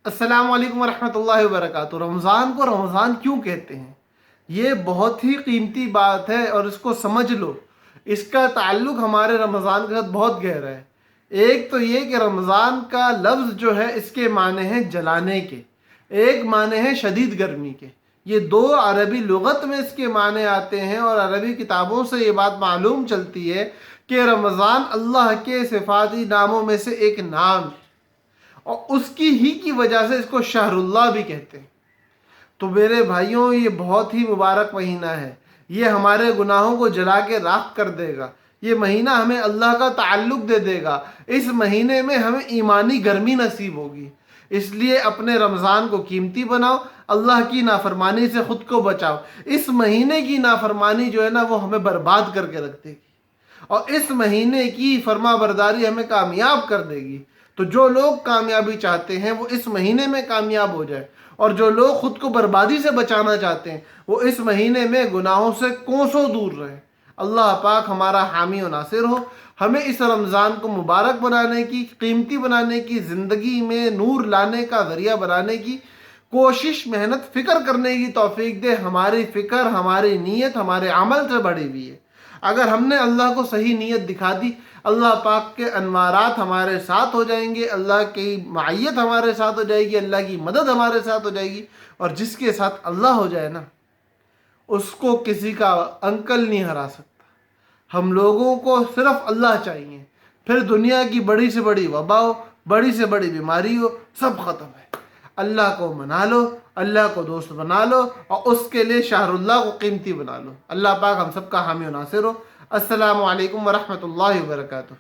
السلام علیکم ورحمۃ اللہ وبرکاتہ۔ رمضان کو رمضان کیوں کہتے ہیں؟ یہ بہت ہی قیمتی بات ہے اور اس کو سمجھ لو۔ اس کا تعلق ہمارے رمضان کے ساتھ بہت گہرا ہے۔ ایک تو یہ کہ رمضان کا لفظ جو ہے اس کے معنی ہیں جلانے کے، ایک معنی ہے شدید گرمی کے۔ یہ دو عربی لغت میں اس کے معنی آتے ہیں، اور عربی کتابوں سے یہ بات معلوم چلتی ہے کہ رمضان اللہ کے صفاتی ناموں میں سے ایک نام ہے، اور اس کی وجہ سے اس کو شہر اللہ بھی کہتے ہیں۔ تو میرے بھائیوں، یہ بہت ہی مبارک مہینہ ہے۔ یہ ہمارے گناہوں کو جلا کے راکھ کر دے گا۔ یہ مہینہ ہمیں اللہ کا تعلق دے دے گا۔ اس مہینے میں ہمیں ایمانی گرمی نصیب ہوگی۔ اس لیے اپنے رمضان کو قیمتی بناؤ، اللہ کی نافرمانی سے خود کو بچاؤ۔ اس مہینے کی نافرمانی جو ہے نا، وہ ہمیں برباد کر کے رکھ دے گی، اور اس مہینے کی فرما برداری ہمیں کامیاب کر دے گی۔ تو جو لوگ کامیابی چاہتے ہیں وہ اس مہینے میں کامیاب ہو جائے، اور جو لوگ خود کو بربادی سے بچانا چاہتے ہیں وہ اس مہینے میں گناہوں سے کوسوں دور رہیں۔ اللہ پاک ہمارا حامی و ناصر ہو۔ ہمیں اس رمضان کو مبارک بنانے کی، قیمتی بنانے کی، زندگی میں نور لانے کا ذریعہ بنانے کی کوشش، محنت، فکر کرنے کی توفیق دے۔ ہماری فکر، ہماری نیت ہمارے عمل سے بڑھی ہوئی ہے۔ اگر ہم نے اللہ کو صحیح نیت دکھا دی، اللہ پاک کے انوارات ہمارے ساتھ ہو جائیں گے، اللہ کی معیت ہمارے ساتھ ہو جائے گی، اللہ کی مدد ہمارے ساتھ ہو جائے گی۔ اور جس کے ساتھ اللہ ہو جائے نا، اس کو کسی کا انکل نہیں ہرا سکتا۔ ہم لوگوں کو صرف اللہ چاہیے، پھر دنیا کی بڑی سے بڑی وبا ہو، بڑی سے بڑی بیماری ہو، سب ختم ہے۔ اللہ کو منا لو، اللہ کو دوست بنا لو، اور اس کے لیے شہر اللہ کو قیمتی بنا لو۔ اللہ پاک ہم سب کا حامی و ناصر ہو۔ السلام علیکم ورحمۃ اللہ وبرکاتہ۔